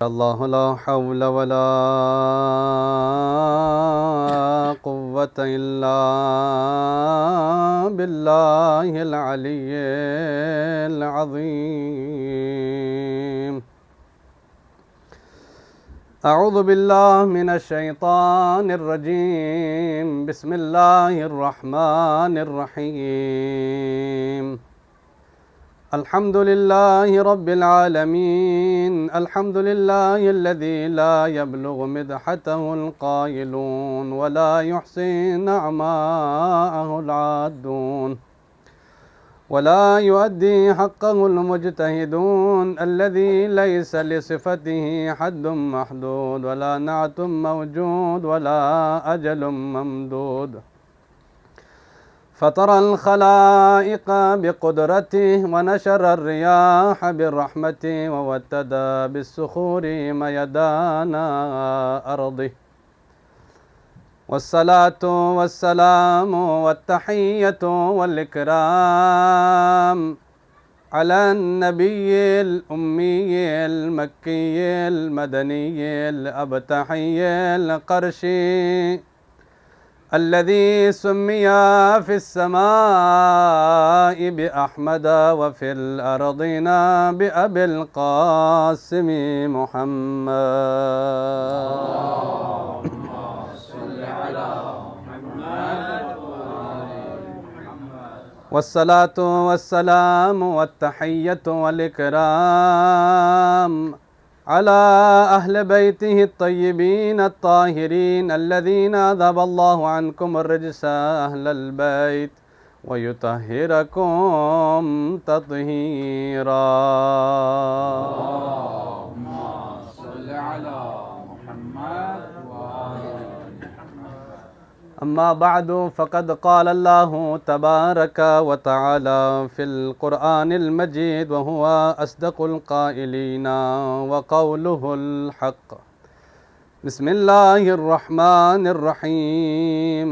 अल्लाह ला हौला वला कुव्वता इल्ला बिल्लाहिल अलिय्यिल अज़ीम। अऊज़ु बिल्लाहि मिनश शैतानिर रजीम। बिस्मिल्लाहिर रहमानिर रहीम। अल्हम्दुलिल्लाहि रब्बिल आलमीन। अल्हम्दुलिल्लाहिल्लज़ी ला यब्लुगु मिदहतहुल क़ाइलून वला युहसी नअमाअहुल आद्दून वला युअद्दी हक़्क़हुल मुज्तहिदून अल्लज़ी लैसा लिसिफ़तिही हद्दुम महदूद वला नाअतुम मौजूद वला अजलुम ममदूद। फ़तरल ख़लाइक़ बिक़ुदरतिही व नशरर रियाह बिरहमतिही व वत्तदा बिस्सुखूरि मयदाना अर्दिही। वस्सलातु वस्सलामु वत्तहिय्यतु वल इकराम अलन नबिय्यिल उम्मिय्यिल मक्किय्यिल मदनिय्यिल अबतहिय्यिल क़रशी अल्लज़ी सुम्मिया फ़िस्समाइ बिअहमद व फ़िल अर्दिना बिअबिल क़ासिम मुहम्मद। वस्सलातु वस्सलामु वत्तहिय्यतु वल इकराम अला अहले बैतिही अत्तय्यिबीन अत्ताहिरीन अल्लज़ीना अज़हबल्लाहु अन्कुमुर रिज्सा अहलल बैत व युतहिरकुम तत्हीरा। अम्मा बअदु फ़क़द क़ाल अल्लाहु तबारक व तआला फ़िल क़ुरआनिल मजीद व हुवा अस्दक़ुल क़ाइलीन व क़ौलुहुल हक़्क़। बिस्मिल्लाहिर रहमानिर रहीम।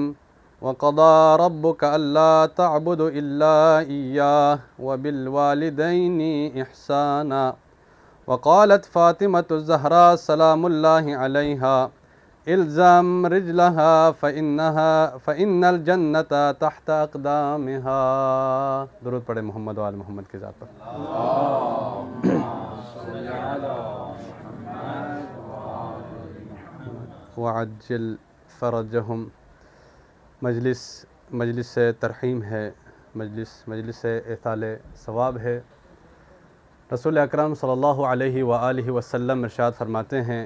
व क़ज़ा रब्बुक अल्ला तअबुदु इल्ला इय्याहु व बिल वालिदैनि इहसाना। व क़ालत फ़ातिमतु ज़हरा सलामुल्लाहि अलैहा इल्ज़म रिजलहा फ़इन्नल जन्नता तहत अक़दामिहा। दुरूद पढ़े मोहम्मद व आल मोहम्मद की ज़ात पर। वअज्जिल फ़रजहुम। मजलिस तरहीम है, मजलिस इताले सवाब है। रसूल अकरम सल्लल्लाहु अलैहि व आलिहि वसल्लम इरशाद फरमाते हैं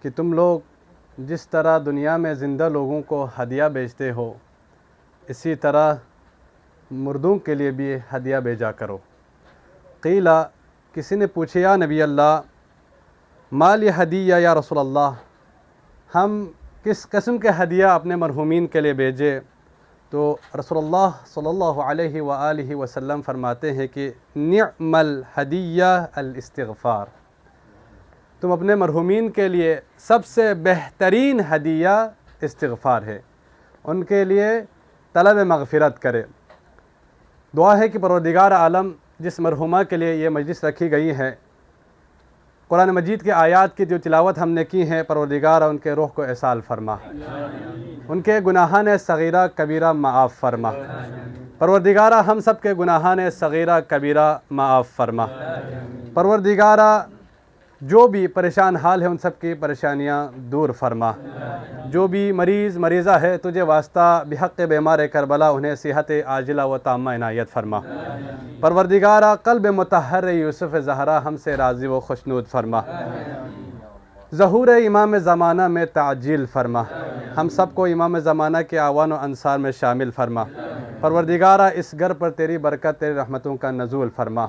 कि तुम लोग जिस तरह दुनिया में ज़िंदा लोगों को हदिया भेजते हो, इसी तरह मुर्दों के लिए भी हदिया भेजा करो। क़ीला, किसी ने पूछे, या नबी अल्लाह, माल ये हदिया या रसूल अल्लाह, हम किस किस्म के हदिया अपने मरहूमीन के लिए भेजें? तो रसूलुल्लाह सल्लल्लाहु अलैहि व आलिहि वसल्लम फरमाते हैं कि निअमल हदिया अल इस्तिग़फ़ार। तुम अपने मरहूमीन के लिए सबसे बेहतरीन हदिया इस्तिग़फ़ार है, उनके लिए तलब मग़फ़िरत करे। दुआ है कि परवरदिगार आलम जिस मरहुमा के लिए ये मजलिस रखी गई है, कुरान मजीद के आयात की जो तिलावत हमने की है, परवरदिगार उनके रूह को एसाल फरमा, उनके गुनाहान सगीरा कबीरा माफ़ फरमा। परवरदिगारा हम सब के गुनाहान सगीरा कबीरा माफ़ फरमा। परवरदिगारा जो भी परेशान हाल है उन सब की परेशानियाँ दूर फरमा। जो भी मरीज़ा है, तुझे वास्ता बिहक़ बीमार करबला उन्हें सेहत आजिला व ताम्मा इनायत फरमा। परवरदिगारा क़ल्ब मुतहर यूसुफ़ ज़हरा हमसे राज़ी व खुशनूद फरमा। ज़हूर इमाम ज़माना में ताजील फरमा। हम सब को इमाम ज़माना के आवान व अंसार में शामिल फरमा। परवरदिगारा इस घर पर तेरी बरकत, तेरी रहमतों का नज़ूल फरमा।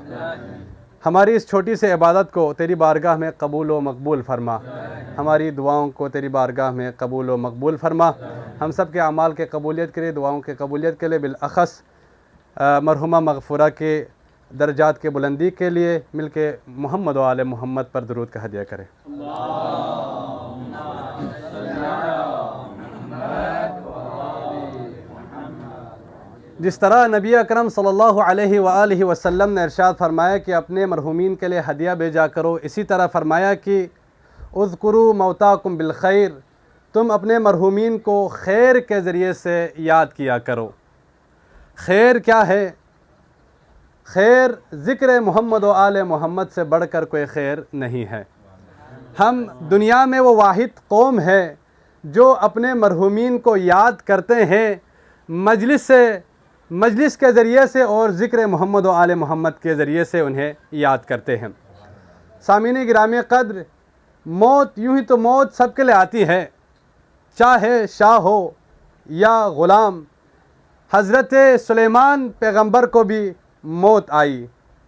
हमारी इस छोटी सी इबादत को तेरी बारगाह में कबूल व मकबूल फरमा। हमारी दुआओं को तेरी बारगाह में कबूल व मकबूल फरमा। हम सब के अमाल के कबूलियत के लिए, दुआओं के कबूलियत के लिए, बिलअख़स मरहुमा मग़फ़ूरा के दर्जात के बुलंदी के लिए मिल के मोहम्मद व आले मोहम्मद पर दुरूद का हदिया करें। जिस तरह नबी अकरम सल्लल्लाहु अलैहि वसल्लम ने इरशाद फरमाया कि अपने मरहूमीन के लिए हदिया भेजा करो, इसी तरह फरमाया कि उज़कुरू मौताकुम बिल खैर, तुम अपने मरहूमीन को खैर के ज़रिए से याद किया करो। खैर क्या है? खैर ज़िक्र मोहम्मद व आले मोहम्मद से बढ़कर कोई खैर नहीं है। हम दुनिया में वो वाहिद कौम है जो अपने मरहूमीन को याद करते हैं मजलिस के ज़रिए से और ज़िक्र मोहम्मद व आले मोहम्मद के ज़रिए से उन्हें याद करते हैं। सामीन गिरामी क़द्र, मौत यूँ ही तो मौत सबके लिए आती है, चाहे शाह हो या ग़ुलाम। हज़रत सुलेमान पैगंबर को भी मौत आई,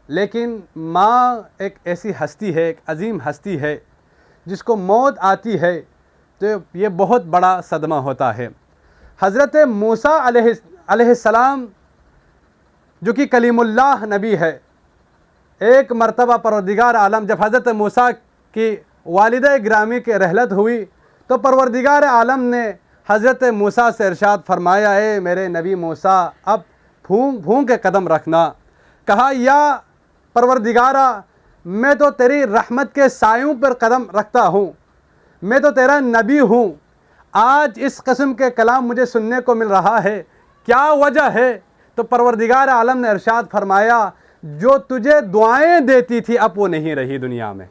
लेकिन माँ एक ऐसी हस्ती है, एक अज़ीम हस्ती है जिसको मौत आती है तो ये बहुत बड़ा सदमा होता है। हज़रत मूसा अलैहिस्सलाम जो कि कलीमुल्लाह नबी है, एक मरतबा परवरदिगार आलम जब हज़रत मूसा की वालिदा गिरामी की रहलत हुई तो परवरदिगार आलम ने हज़रत मूसा से इरशाद फरमाया, ए मेरे नबी मूसा, अब भूं के कदम रखना। कहा, या परवरदिगारा, मैं तो तेरी रहमत के सायों पर कदम रखता हूँ, मैं तो तेरा नबी हूँ, आज इस किस्म के कलाम मुझे सुनने को मिल रहा है, क्या वजह है? तो परवरदिगार आलम ने इरशाद फरमाया, जो तुझे दुआएं देती थी अब वो नहीं रही दुनिया में।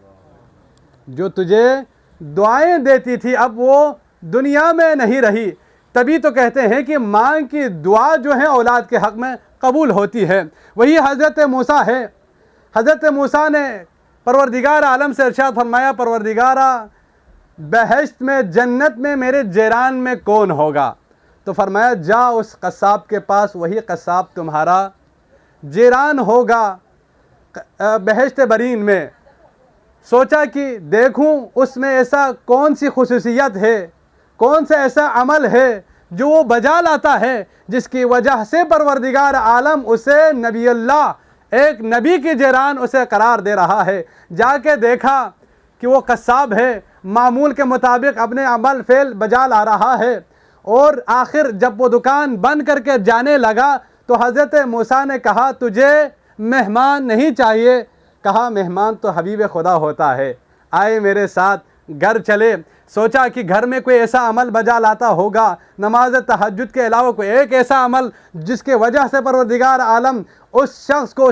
जो तुझे दुआएं देती थी अब वो दुनिया में नहीं रही। तभी तो कहते हैं कि माँ की दुआ जो है औलाद के हक़ में कबूल होती है। वही हज़रत मूसा है। हज़रत मूसा ने परवरदिगार आलम से इरशाद फरमाया, परवरदिगारा, बहश्त में, जन्नत में मेरे जेरान में कौन होगा? तो फरमाया, जा उस कस्साब के पास, वही कस्साब तुम्हारा जेरान होगा बहश्त बरीन में। सोचा कि देखूं उसमें ऐसा कौन सी खुसूसियत है, कौन सा ऐसा अमल है जो वो बजा लाता है जिसकी वजह से परवरदिगार आलम उसे नबी अल्लाह, एक नबी की जेरान उसे करार दे रहा है। जाके देखा कि वो कस्साब है, मामूल के मुताबिक अपने अमल फेल बजा ला रहा है, और आखिर जब वो दुकान बंद करके जाने लगा तो हज़रत मूसा ने कहा, तुझे मेहमान नहीं चाहिए? कहा, मेहमान तो हबीब खुदा होता है, आए मेरे साथ घर चले। सोचा कि घर में कोई ऐसा अमल बजा लाता होगा, नमाज तहज्जुद के अलावा कोई एक ऐसा अमल जिसके वजह से परवरदिगार आलम उस शख्स को,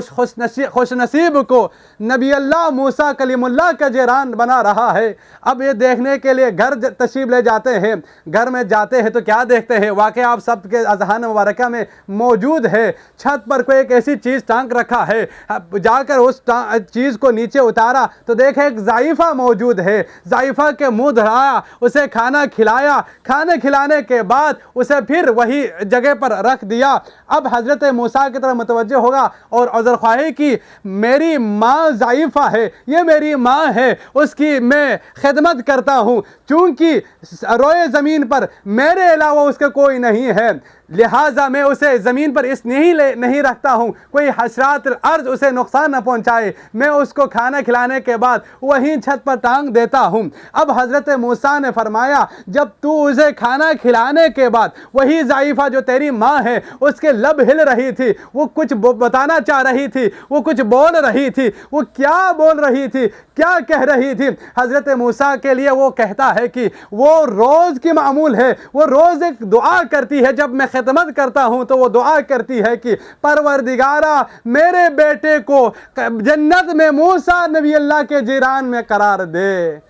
खुश नसीब को नबी अल्लाह मूसा कलीमुल्लाह का जेरान बना रहा है। अब ये देखने के लिए घर तशरीफ़ ले जाते हैं। घर में जाते हैं तो क्या देखते हैं? वाक़ई आप सब के अज़हान मुबारका में मौजूद है, छत पर कोई एक ऐसी चीज़ टांग रखा है। जाकर उस चीज़ को नीचे उतारा तो देखे एक ज़ाइफ़ा मौजूद है। ज़ाइफ़ा के मुँह धराया, उसे खाना खिलाया, खाने खिलाने के बाद उसे फिर वही जगह पर रख दिया। अब हज़रत मूसा की तरफ मुतवज्जह होगा और उज़र ख्वाही की, मेरी माँ ज़ाइफ़ा है, ये मेरी माँ है, उसकी मैं खिदमत करता हूँ, चूँकि रोए ज़मीन पर मेरे अलावा उसका कोई नहीं है, लिहाजा मैं उसे ज़मीन पर इसलिए नहीं रखता हूँ कोई हशरात अर्ज़ उसे नुकसान न पहुँचाए, मैं उसको खाना खिलाने के बाद वहीं छत पर टांग देता हूँ। अब हज़रत मूसा ने फरमाया, जब तू उसे खाना खिलाने के बाद वही ज़ाइफ़ा जो तेरी माँ है उसके लब हिल रही थी, वो कुछ बताना चाह रही थी, वो कुछ बोल रही थी, वो क्या बोल रही थी, क्या कह रही थी? हज़रत मूसा के लिए वो कहता है कि वो रोज़ की मामूल है, वो रोज़ एक दुआ करती है, जब मैं खिदमत करता हूँ तो वो दुआ करती है कि परवरदिगारा, मेरे बेटे को जन्नत में मूसा नबी अल्लाह के जीरान में करार दे,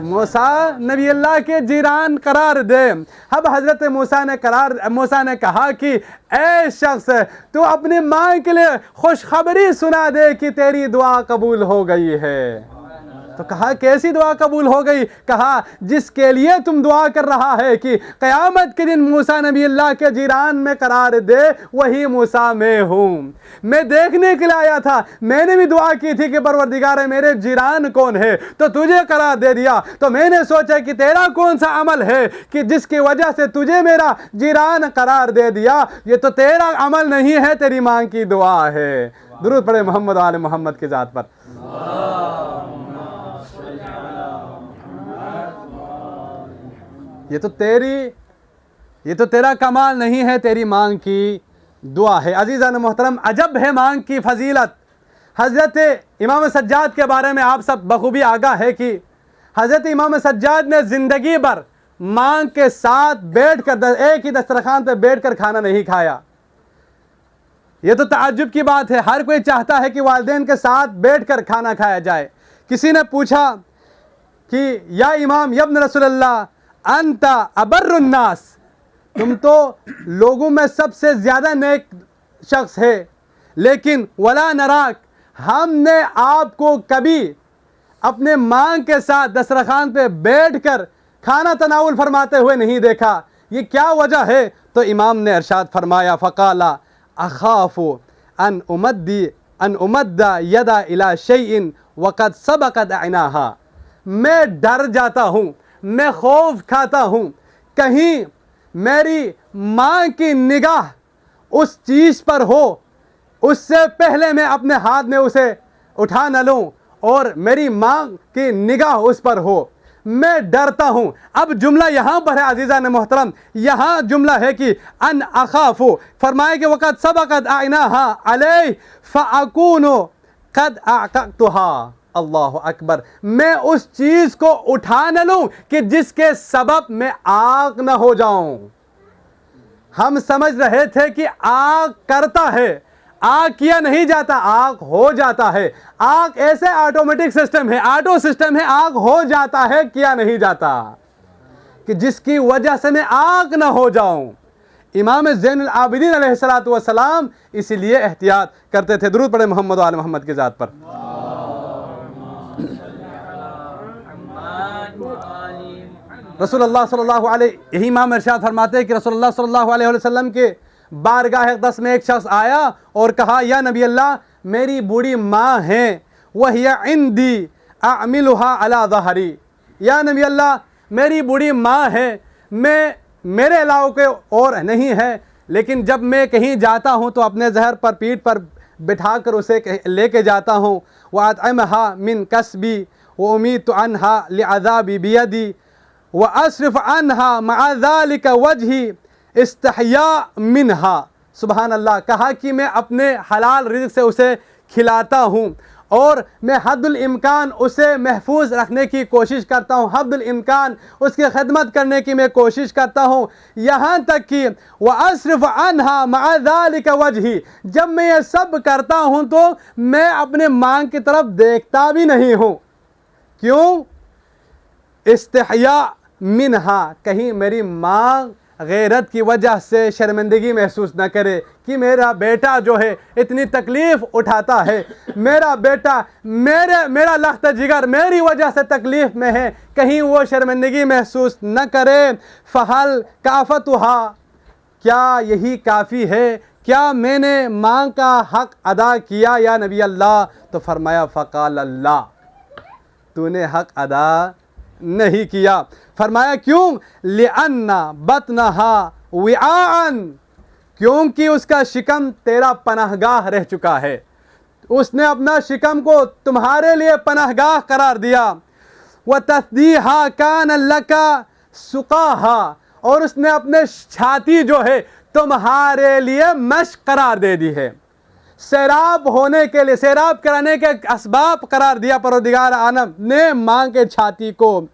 मूसा नबी अल्लाह के जीरान करार दे। अब हज़रत मूसा ने कहा कि ऐ शख्स, तू अपनी माँ के लिए खुशखबरी सुना दे कि तेरी दुआ कबूल हो गई है। तो कहा, कैसी दुआ कबूल हो गई? कहा, जिसके लिए तुम दुआ कर रहा है कि क़यामत के दिन मूसा नबी अल्लाह के जीरान में करार दे, वही मूसा मैं हूँ। मैं देखने के लिए आया था, मैंने भी दुआ की थी कि परवरदिगार मेरे जीरान कौन है, तो तुझे करार दे दिया। तो मैंने सोचा कि तेरा कौन सा अमल है कि जिसकी वजह से तुझे मेरा जीरान करार दे दिया? ये तो तेरा अमल नहीं है, तेरी माँ की दुआ है। दुरूद पढ़े मोहम्मद आले मोहम्मद की ज़ात पर। ये तो तेरा कमाल नहीं है, तेरी माँ की दुआ है। अजीज़ान मोहतरम, अजब है मांग की फजीलत। हज़रत इमाम सज्जाद के बारे में आप सब बखूबी आगाह है कि हज़रत इमाम सज्जाद ने ज़िंदगी भर मांग के साथ बैठ कर एक ही दस्तरखान पर बैठ कर खाना नहीं खाया। ये तो ताज्जुब की बात है। हर कोई चाहता है कि वालिदैन के साथ बैठ कर खाना खाया जाए। किसी ने पूछा कि या इमाम यब्न रसूलल्लाह अंता अबर्रुन्नास, तुम तो लोगों में सबसे ज़्यादा नेक शख्स है, लेकिन वला नराक, हमने आपको कभी अपने मांग के साथ दस्तरखान पे बैठकर खाना तनाउल फरमाते हुए नहीं देखा। ये क्या वजह है? तो इमाम ने इरशाद फरमाया, फ़क़ाला अख़ाफ़ु अन उमद्दा यदा इला शैइन वक़द सबक़त अनाहा, मैं डर जाता हूँ, मैं खौफ खाता हूँ कहीं मेरी माँ की निगाह उस चीज़ पर हो, उससे पहले मैं अपने हाथ में उसे उठा न लूँ और मेरी माँ की निगाह उस पर हो, मैं डरता हूँ। अब जुमला यहाँ पर है अज़ीज़ान मोहतरम, यहाँ जुमला है कि अन अख़ाफ़ु, फरमाए कि वक़द सबक़त अनाहा अलैहि फ़अकूनु क़द अक़क़तुहा। अल्लाह अकबर, मैं उस चीज़ को उठा न लूँ कि जिसके सबब मैं आग न हो जाऊँ। हम समझ रहे थे कि आग करता है, आग किया नहीं जाता, आग हो जाता है। आग ऐसे ऑटोमेटिक सिस्टम है, ऑटो सिस्टम है, आग हो जाता है, किया नहीं जाता, कि जिसकी वजह से मैं आग न हो जाऊं। इमाम ज़ैनुल आबिदीन अलैहिस्सलातु वस्सलाम इसलिए एहतियात करते थे। दुरूद पढ़े मोहम्मद व आले मोहम्मद की ज़ात पर। रसूलुल्लाह सल्लल्लाहु अलैहि, यही इमाम इरशाद फरमाते हैं कि रसूलुल्लाह सल्लल्लाहु अलैहि वसल्लम के बारगाह अक़दस में एक शख्स आया और कहा, या नबी अल्लाह, मेरी बूढ़ी माँ है, वहिया इंदी अअमिलुहा अला ज़हरी। या नबी अल्लाह, मेरी बूढ़ी माँ है, मैं मेरे अलावा कोई और नहीं है, लेकिन जब मैं कहीं जाता हूँ तो अपने ज़हर पर, पीठ पर बिठा कर उसे लेके जाता हूँ। व अतअमहा मिन कसबी व उमीतु अन्हा लिअज़ाबी बियदी व अस्रिफ अन्हा मअ ज़ालिका वजही इस्तहया मिनहा। सुबहान अल्लाह, कहा कि मैं अपने हलाल रिज़्क़ से उसे खिलाता हूँ और मैं हद्दुल इम्कान उसे महफूज रखने की कोशिश करता हूँ, हद्दुल इम्कान उसकी खिदमत करने की मैं कोशिश करता हूँ। यहाँ तक कि व अस्रिफ अन्हा मअ ज़ालिका वजही, जब मैं ये सब करता हूँ तो मैं अपने माँ की तरफ देखता भी नहीं हूँ। क्यों? इस्तहया मिनहा, कहीं मेरी माँ गैरत की वजह से शर्मिंदगी महसूस न करे कि मेरा बेटा जो है इतनी तकलीफ़ उठाता है, मेरा बेटा मेरा लख्त जिगर मेरी वजह से तकलीफ़ में है, कहीं वो शर्मिंदगी महसूस न करे। फ़हल काफ़तुहा, क्या यही काफ़ी है? क्या मैंने माँ का हक़ अदा किया या नबी अल्लाह? तो फरमाया फ़क़ाल अल्लाह, तूने हक़ अदा नहीं किया। फरमाया क्यों? लिअन्ना बतनहा विआअन, क्योंकि उसका शिकम तेरा पनाहगाह रह चुका है, उसने अपना शिकम को तुम्हारे लिए पनाहगाह करार दिया। व तस्दीहा कान लका सुकाहा, और उसने अपने छाती जो है तुम्हारे लिए मश्क करार दे दी है, सैराब होने के लिए, सैराब कराने के असबाब करार दिया परवरदिगार आलम ने माँ के छाती को।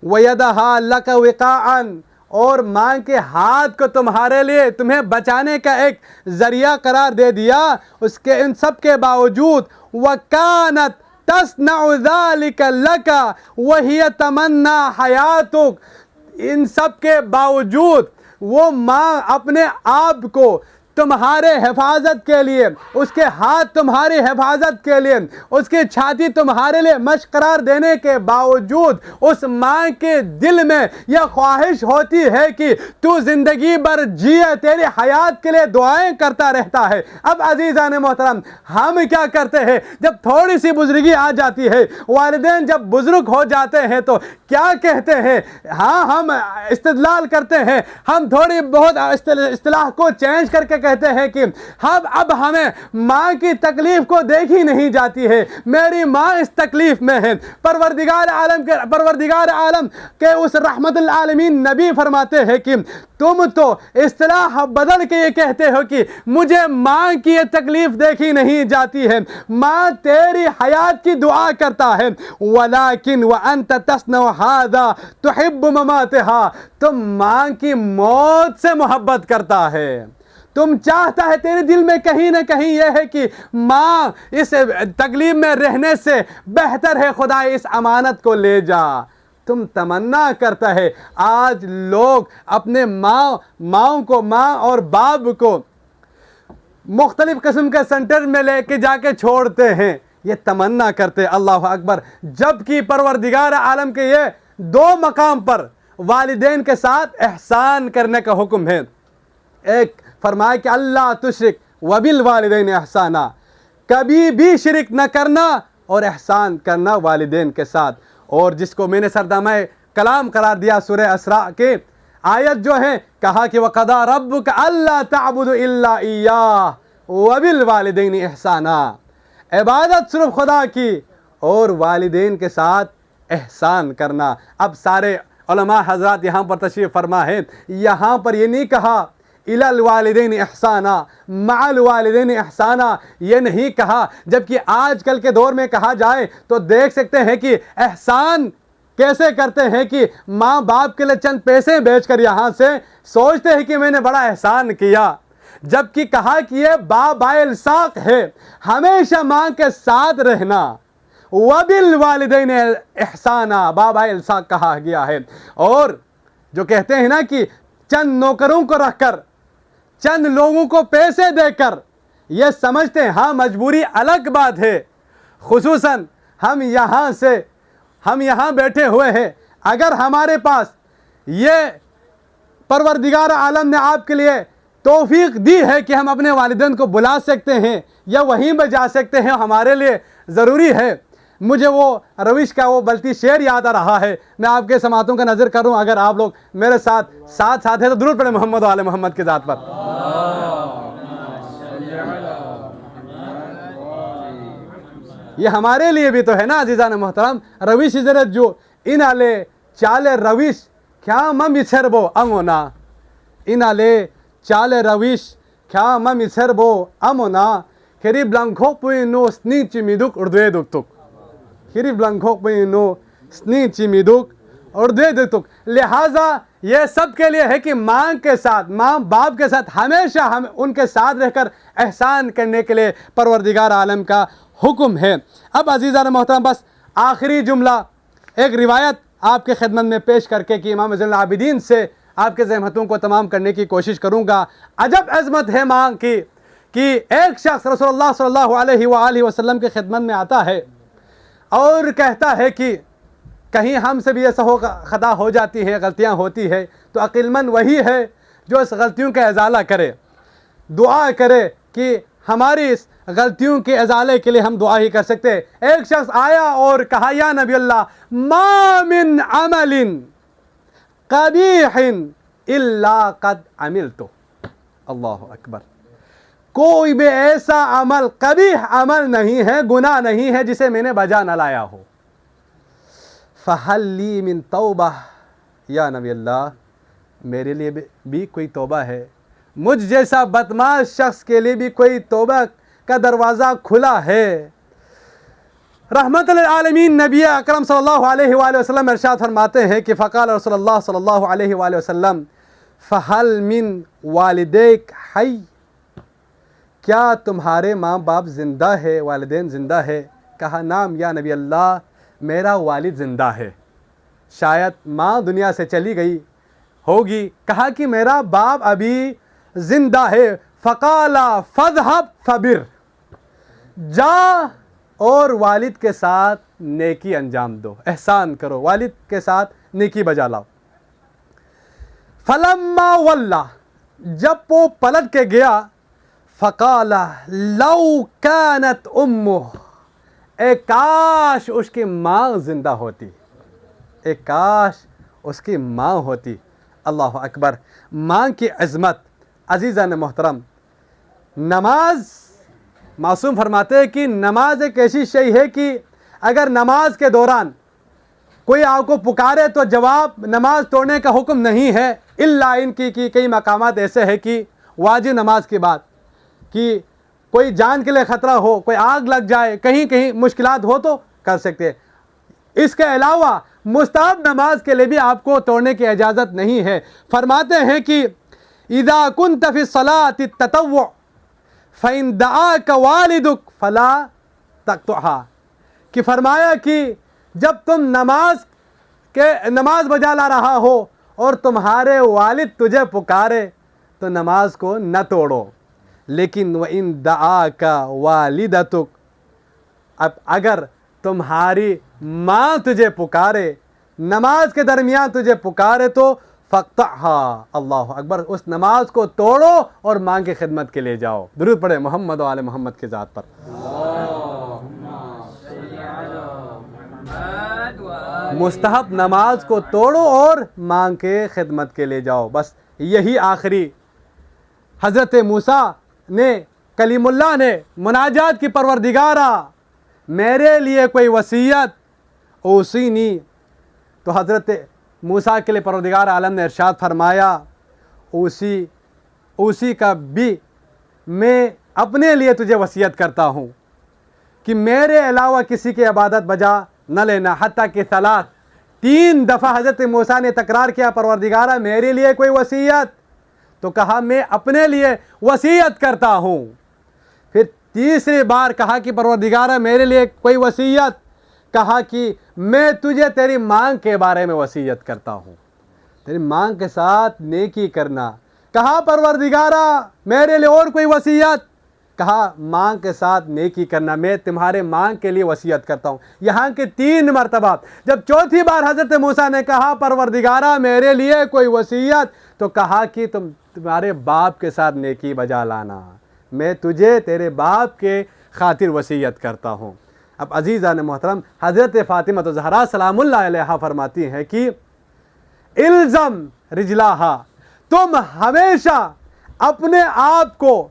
वयदहा लक विकाअन, और माँ के हाथ को तुम्हारे लिए, तुम्हें बचाने का एक ज़रिया करार दे दिया। उसके इन सब के बावजूद वकानत तस्नउ ज़ालिका लका वहिय तमन्ना हयातुक, इन सब के बावजूद वो माँ अपने आप को तुम्हारे हिफाजत के लिए, उसके हाथ तुम्हारी हिफाजत के लिए, उसकी छाती तुम्हारे लिए मश्क करार देने के बावजूद उस माँ के दिल में यह ख्वाहिश होती है कि तू ज़िंदगी भर जिए, तेरी हयात के लिए दुआएं करता रहता है। अब अज़ीज़ान मोहतरम, हम क्या करते हैं? जब थोड़ी सी बुजुर्गी आ जाती है, वालिदैन जब बुजुर्ग हो जाते हैं तो क्या कहते हैं? हाँ, हम इस्तिदलाल करते हैं, हम थोड़ी बहुत इस्तिलाह को चेंज करके कहते हैं कि हम अब हमें माँ की तकलीफ़ को देखी नहीं जाती है, मेरी माँ इस तकलीफ़ में है। परवरदिगार आलम के उस रहमतुल आलमीन नबी फरमाते हैं कि तुम तो इस्तिलाह बदल के ये कहते हो कि मुझे माँ की ये तकलीफ़ देखी नहीं जाती है, माँ तेरी हयात की दुआ करता है। वलाकिन व अंत तस्नउ हादा तुहिब्बु ममातिहा, तुम माँ की मौत से मोहब्बत करता है, तुम चाहता है, तेरे दिल में कहीं ना कहीं यह है कि माँ इस तकलीफ में रहने से बेहतर है खुदा इस अमानत को ले जा। तुम तमन्ना करता है। आज लोग अपने माँ और बाप को मुख्तलिफ किस्म के सेंटर में लेके जाके छोड़ते हैं, ये तमन्ना करते। अल्लाह अकबर। जबकि परवरदिगार आलम के ये दो मकाम पर वालिदैन के साथ एहसान करने का हुक्म है। एक फरमाया कि अल्लाह तुश्रिक वबिल वालिदैन एहसाना, कभी भी शिरक न करना और एहसान करना वालिदैन के साथ। और जिसको मैंने सरदामा कलाम करार दिया सूरह असरा के आयत जो है, कहा कि वक़दा रब्बुक अल्ला ताबुदु इल्ला इय्याह वबिल वालिदैन एहसाना, इबादत सिर्फ खुदा की और वालिदैन के साथ एहसान करना। अब सारे उलमा हज़रात यहाँ पर तशरीफ़ फरमा है, यहाँ पर ये नहीं कहा इलल वालिदैन एहसाना मअल वालिदैन एहसाना, ये नहीं कहा। जबकि आजकल के दौर में कहा जाए तो देख सकते हैं कि एहसान कैसे करते हैं कि माँ बाप के लिए चंद पैसे बेचकर यहाँ से सोचते हैं कि मैंने बड़ा एहसान किया। जबकि कहा कि ये बाबाइल-साक़ है, हमेशा माँ के साथ रहना। वबिल वालिदैन एहसाना, बाबाइल-साक़ कहा गया है। और जो कहते हैं ना कि चंद नौकरों को रखकर, चंद लोगों को पैसे देकर, ये समझते हैं हाँ मजबूरी अलग बात है। खुसूसन हम यहाँ बैठे हुए हैं, अगर हमारे पास ये परवरदिगार आलम ने आपके लिए तौफीक दी है कि हम अपने वालिदैन को बुला सकते हैं या वहीं पर जा सकते हैं, हमारे लिए ज़रूरी है। मुझे वो रविश का वो बल्कि शेर याद आ रहा है, मैं आपके समातों का नज़र करूं। अगर आप लोग मेरे साथ है तो दुरूद पढ़े मोहम्मद वाले मोहम्मद की ज़ात पर। ये हमारे लिए भी तो है ना अजीज़ान मोहतरम। रविश इजरत जो इन आले चाले रविश क्या मम इछरबो अमोना, इन आले चाले रविश क्या मम इछरबो अमोना, खरी ब्लंखो पुइनो स्नी चिमिदुक उर्दे दुक्तुक, खरी ब्लंखो पुइनो स्नी चिमिदुक उर्दे दुक्तुक। लिहाजा ये सब के लिए है कि माँ के साथ, माँ बाप के साथ हमेशा हम उनके साथ रहकर एहसान करने के लिए परवरदिगार आलम का हुक्म है। अब अज़ीज़ान मोहतरम बस आखिरी जुमला एक रिवायत आपके खिदमत में पेश करके कि इमाम ज़ैनुल आबिदीन से आपके ज़हमतों को तमाम करने की कोशिश करूँगा। अजब अज़मत है माँ की कि एक शख्स रसूलुल्लाह सल्लल्लाहु अलैहि वसल्लम के खिदमत में आता है और कहता है कि कहीं हमसे भी ऐसा खता हो जाती है, गलतियाँ होती है, तो अक़िलमंद वही है जो इस गलतियों का इज़ाला करे, दुआ करे कि हमारी इस गलतियों के इज़ाले के लिए हम दुआ ही कर सकते। एक शख्स आया और कहा या नबी अल्लाह मा मिन अमलिन कबीहिन इल्ला कद अमिलतु, अल्लाह अकबर। कोई भी ऐसा अमल, कबीह अमल नहीं है, गुनाह नहीं है जिसे मैंने बजा न लाया हो। फ़हल्ली मिन तौबा, या नबी अल्लाह मेरे लिए भी कोई तौबा है, मुझ जैसा बदमाश शख्स के लिए भी कोई तौबा का दरवाज़ा खुला है। रहमतुल आलमीन नबी अकरम सल्लल्लाहु अलैहि वसल्लम इरशाद फरमाते हैं कि फ़क़ाल रसूलुल्लाह सल्लल्लाहु अलैहि वसल्लम फ़हल मिन वालिदैक हई, क्या तुम्हारे माँ बाप ज़िंदा है, वालिदैन ज़िंदा है? कहा नाम या नबी अल्लाह मेरा वालिद ज़िंदा है, शायद माँ दुनिया से चली गई होगी। कहा कि मेरा बाप अभी ज़िंदा है। फ़क़ाला फ़ज़हब फ़बिर, जा और वालिद के साथ नेकी अंजाम दो, एहसान करो, वालिद के साथ नेकी बजा लाओ। फ़लम्मा वल्ला, जब वो पलट के गया, फ़क़ाला लौ कानत उम्मुह, एक काश उसकी माँ ज़िंदा होती, एक काश उसकी माँ होती। अल्लाह अकबर। माँ की अज़मत अज़ीज़ान मोहतरम, नमाज, मासूम फरमाते हैं कि नमाज एक ऐसी शय है कि अगर नमाज के दौरान कोई आपको पुकारे तो जवाब नमाज तोड़ने का हुक्म नहीं है, इल्ला इनकी कि कई मकामात ऐसे हैं कि वाजिब नमाज के बाद कि कोई जान के लिए ख़तरा हो, कोई आग लग जाए, कहीं कहीं मुश्किलात हो तो कर सकते हैं। इसके अलावा मुस्ताहब नमाज के लिए भी आपको तोड़ने की इजाज़त नहीं है। फरमाते हैं कि इदा कुन्त फी सलाति ततव्वु फ़इन दआक वालिदुक फला तक़तुहा, कि फरमाया कि जब तुम नमाज बजा ला रहा हो और तुम्हारे वालिद तुझे पुकारे तो नमाज को न तोड़ो। लेकिन व इन दआक वालिदतुक, अब अगर तुम्हारी माँ तुझे पुकारे, नमाज के दरमियान तुझे पुकारे तो फ़क़्तहा, अल्लाह अकबर, उस नमाज को तोड़ो और माँ की खिदमत के लिए जाओ। दुरूद पढ़े मोहम्मद व आले मोहम्मद की ज़ात पर। मुस्तहब नमाज को तोड़ो और माँ के खिदमत के लिए जाओ। बस यही आखिरी हज़रत मूसा ने, कलीमुल्लाह ने मुनाजात की, परवरदिगारा मेरे लिए कोई वसीयत ओसीनी, तो हज़रत मूसा के लिए परवरदिगार आलम ने इरशाद फरमाया उसी का भी मैं अपने लिए तुझे वसीयत करता हूँ कि मेरे अलावा किसी की इबादत बजा न लेना। हत्ता कि सलात, 3 दफ़ा हज़रत मूसा ने तकरार किया, परवरदिगारा मेरे लिए कोई वसीयत, तो कहा मैं अपने लिए वसीयत करता हूँ। फिर तीसरी बार कहा कि परवरदिगारा मेरे लिए कोई वसीयत, कहा कि मैं तुझे तेरी मांग के बारे में वसीयत करता हूँ, तेरी मांग के साथ नेकी करना। कहा परवरदिगारा मेरे लिए और कोई वसीयत, कहा मांग के साथ नेकी करना, मैं तुम्हारे मांग के लिए वसीयत करता हूँ। यहाँ के 3 मरतबा। जब चौथी बार हज़रत मूसा ने कहा परवरदिगारा मेरे लिए कोई वसीयत, तो कहा कि तुम्हारे बाप के साथ नेकी बजा लाना, मैं तुझे तेरे बाप के खातिर वसीयत करता हूँ। अब अज़ीज़ान मोहतरम, हज़रत फ़ातिमा तो ज़हरा सलामुल्लाह अलैहा फरमाती हैं कि इल्ज़म रिजलाहा, तुम हमेशा अपने आप को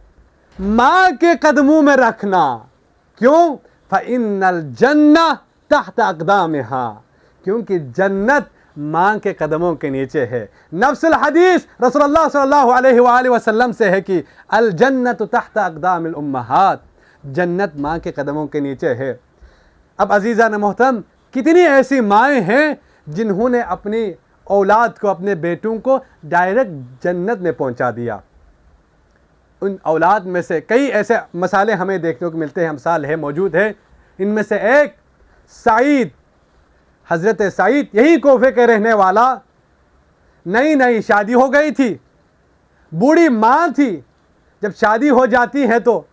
माँ के कदमों में रखना। क्यों? फ़इन्नल जन्नह तहत अक़दामिहा, क्योंकि जन्नत माँ के कदमों के नीचे है। नफ्सुल हदीस रसूलुल्लाह सल्लल्लाहु अलैहि वसल्लम से है कि अल जन्नत तहत अक़दामिल उम्महात, जन्नत माँ के कदमों के नीचे है। अब अज़ीज़ान मोहतरम, कितनी ऐसी माएँ हैं जिन्होंने अपनी औलाद को, अपने बेटों को डायरेक्ट जन्नत में पहुँचा दिया। उन औलाद में से कई ऐसे मसाले हमें देखने को मिलते हैं, अमसाल है, मौजूद है। इनमें से एक सईद, हज़रत सईद, यही कोफे के रहने वाला, नई शादी हो गई थी, बूढ़ी माँ थी। जब शादी हो जाती है तो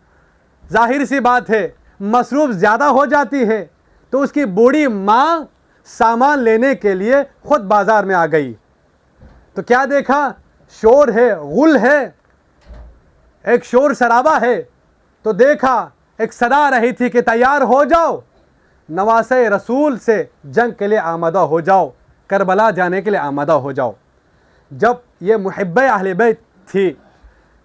जाहिर सी बात है मसरूफ़ ज़्यादा हो जाती है, तो उसकी बूढ़ी माँ सामान लेने के लिए ख़ुद बाज़ार में आ गई। तो क्या देखा, शोर है, गुल है, एक शोर शराबा है। तो देखा एक सदा रही थी कि तैयार हो जाओ, नवासे रसूल से जंग के लिए आमादा हो जाओ, करबला जाने के लिए आमादा हो जाओ। जब ये मुहिब्बे अहले बैत थी,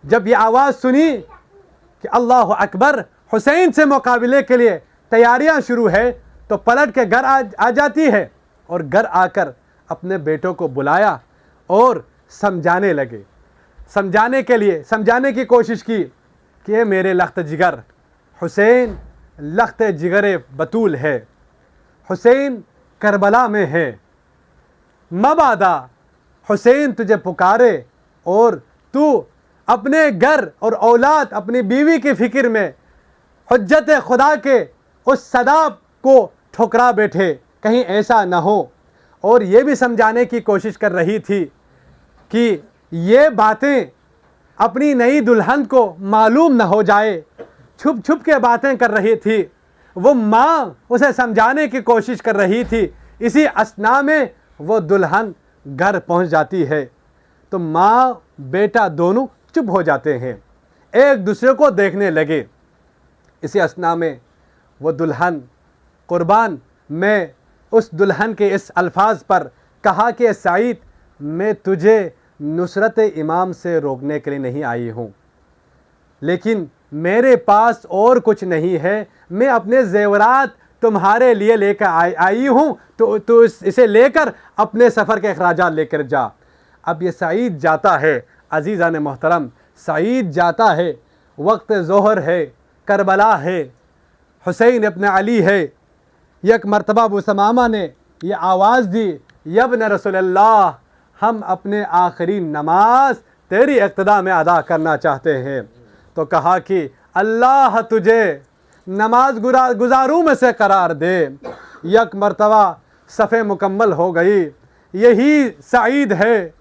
जब ये आवाज़ सुनी कि अल्लाह अकबर, हुसैन से मुकाबले के लिए तैयारियां शुरू है, तो पलट के घर आ जाती है और घर आकर अपने बेटों को बुलाया और समझाने लगे। समझाने की कोशिश की कि ये मेरे लख्त जिगर हुसैन, लख्त जिगर बतूल है, हुसैन करबला में है, मबादा हुसैन तुझे पुकारे और तू अपने घर और औलाद, अपनी बीवी की फ़िक्र में हुज्जत खुदा के उस सदा को ठुकरा बैठे, कहीं ऐसा न हो। और ये भी समझाने की कोशिश कर रही थी कि ये बातें अपनी नई दुल्हन को मालूम न हो जाए, छुप छुप के बातें कर रही थी। वो माँ उसे समझाने की कोशिश कर रही थी। इसी असना में वो दुल्हन घर पहुँच जाती है, तो माँ बेटा दोनों चुप हो जाते हैं, एक दूसरे को देखने लगे। इसी असना में वो दुल्हन कुर्बान, मैं उस दुल्हन के इस अल्फाज पर कहा कि सईद, मैं तुझे नुसरत इमाम से रोकने के लिए नहीं आई हूँ, लेकिन मेरे पास और कुछ नहीं है, मैं अपने ज़ेवरात तुम्हारे लिए लेकर आई हूँ, तो इसे लेकर अपने सफ़र के अखराजात लेकर जा। अब ये सईद जाता है, अज़ीज़ान मोहतरम, सईद जाता है, वक्त ज़ोहर है, करबला है, हुसैन इब्न अली है। एक मरतबा अबू समामा ने यह आवाज़ दी, यब्न रसूलल्लाह, हम अपने आखिरी नमाज तेरी इक़्तिदा में अदा करना चाहते हैं। तो कहा कि अल्लाह तुझे नमाज गुजारों में से करार दे। एक मरतबा सफ़े मुकम्मल हो गई। यही सईद है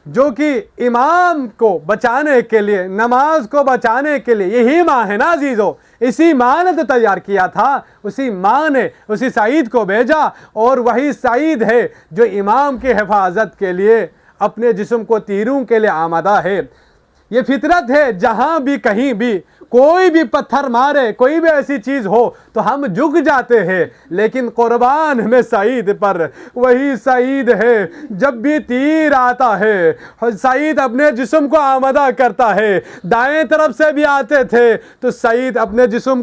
जो कि इमाम को बचाने के लिए, नमाज को बचाने के लिए, यही माँ है ना अजीज़ों, इसी माँ ने तो तैयार किया था, उसी माँ ने उसी सईद को भेजा, और वही सईद है जो इमाम की हिफाजत के लिए अपने जिस्म को तीरों के लिए आमादा है। ये फितरत है, जहाँ भी कहीं भी कोई भी पत्थर मारे, कोई भी ऐसी चीज़ हो तो हम झुक जाते हैं, लेकिन कुर्बान में सईद पर। वही सईद है, जब भी तीर आता है सईद अपने जिस्म को आमादा करता है। दाएं तरफ से भी आते थे तो सईद अपने जिस्म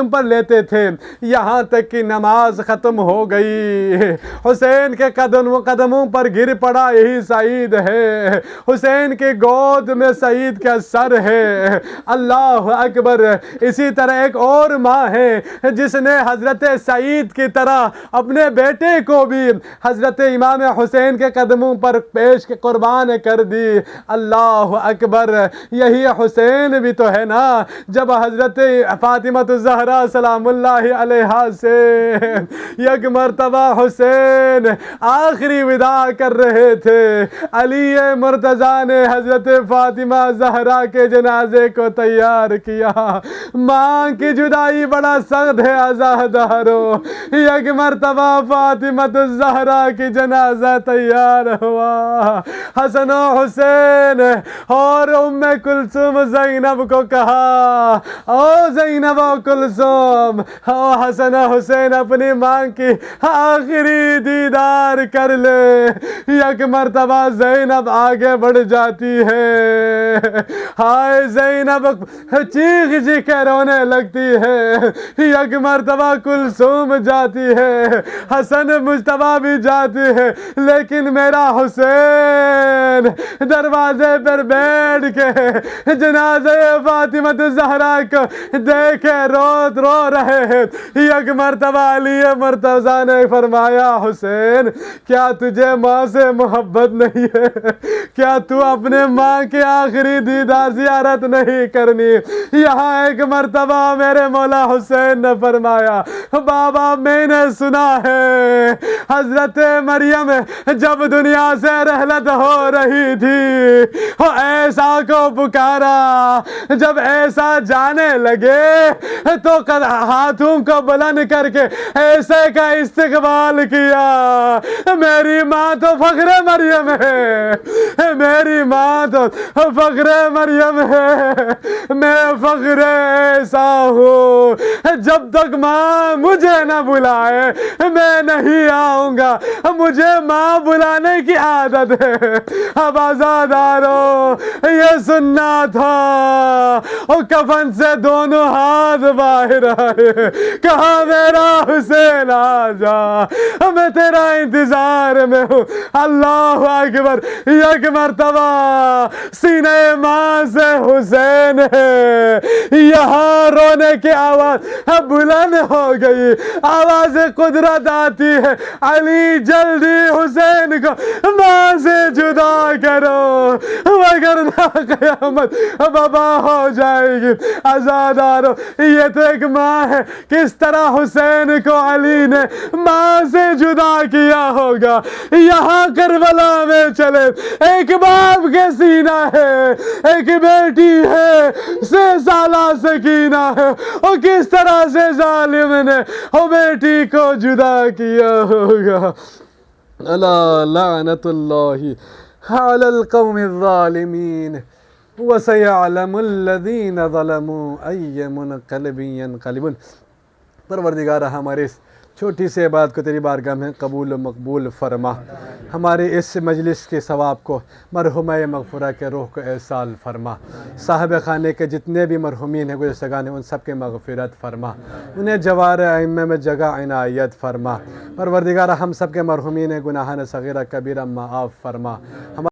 पर लेते थे, यहाँ तक कि नमाज ख़त्म हो गई। हुसैन के कदमों पर गिर पड़ा, यही सईद है। हुसैन के गोद में सईद का सर है। अल्लाह अकबर। इसी तरह एक और माँ है जिसने हज़रत सईद की तरह अपने बेटे को भी हज़रत इमाम हुसैन के कदमों पर पेश के कुर्बान कर दी। अल्लाह अकबर। यही हुसैन भी तो है ना, जब हज़रत फ़ातिमा ज़हरा सलामुल्लाहि अलैहा से एक मरतबा हुसैन आखिरी विदा कर रहे थे, अली मुर्तज़ा ने हज़रत फ़ातिमा ज़हरा के जनाजे को तैयार किया। माँ की जुदाई बड़ा सख्त है आज़ादारों। एक मरतबा फ़ातिमा ज़हरा की जनाजा तैयार हुआ। हसन हुसैन और उम्मे कुलसुम ज़ैनब को कहा, ओ ज़ैनब और कुलसुम, ओ हसन हुसैन अपनी माँ की आखिरी दीदार कर ले। एक मरतबा ज़ैनब आगे बढ़ जाती है, हाय ज़ैनब चीख चीख के रोने लगती है। एक मरतबा कुलसूम जाती है, हसन मुज्तबा भी जाती है, लेकिन मेरा हुसैन दरवाजे पर बैठ के जनाज़े फ़ातिमा ज़हरा को देखे रो रहे हैं। एक मरतबा अली मुर्तज़ा ने फरमाया, हुसैन क्या तुझे माँ से मोहब्बत नहीं है? क्या तू अपने माँ के आखिरी दीदार ज़ियारत नहीं करनी? यहाँ एक मरतबा मेरे मौला हुसैन ने फरमाया, बाबा मैंने सुना है हज़रत मरियम जब दुनिया से रहलत हो रही थी, वो ऐसा को पुकारा, जब ऐसा जाने लगे तो हाथों को बुलंद करके ऐसे का इस्तिकबाल किया। मेरी माँ तो फ़ख्र मरियम है, मेरी माँ तो फ़ख्र मरियम है। मैं फ़ख्र ऐसा हूँ, जब तक माँ मुझे न बुलाए मैं नहीं आऊँगा। मुझे माँ बुलाने की आदत है। अब आज़ादारों ये सुनना था, और कफन से दोनों हाथ बाहर आए, कहा मेरा हुसैन आ जा, मैं तेरा इंतजार में हूँ। अल्लाह अकबर। एक मरतबा सीने माँ से हुसैन है, यहाँ रोने की आवाज बुलंद हो गई, आवाज कुदरत आती है, अली जल्दी हुसैन को माँ से जुदा करो, वरना क़यामत बाबा हो जाएगी। आज़ादारों ये तो एक माँ है, किस तरह हुसैन को अली ने माँ से जुदा किया होगा। यहाँ करबला में चले, एक बाप के सीना है, एक बेटी है, 6 साला सकीना है, और किस तरह से जालिम ने वो बेटी को जुदा किया होगा। अला लानतुल्लाहि अलल कौमिज़ ज़ालिमीन व सयअलमुल्लज़ीना ज़लमू अय्य मुनक़लिबिन यनक़लिबून। परवरदिगार हमारे छोटी सी बात को तेरी बारगाह में कबूल व मकबूल फरमा। हमारे इस मजलिस के सवाब को मरहुमा मग़फ़िरत के रूह को एहसाल फरमा। साहिब खाने के जितने भी मरहुमीन हैं गुज़श्तगान हैं, उन सब के मग़फ़िरत फरमा, उन्हें जवार अइम्मा में जगह इनायत फरमा। परवरदिगार हम सब के मरहुमीन गुनाहान सग़ीरा कबीरा माफ़ फरमा।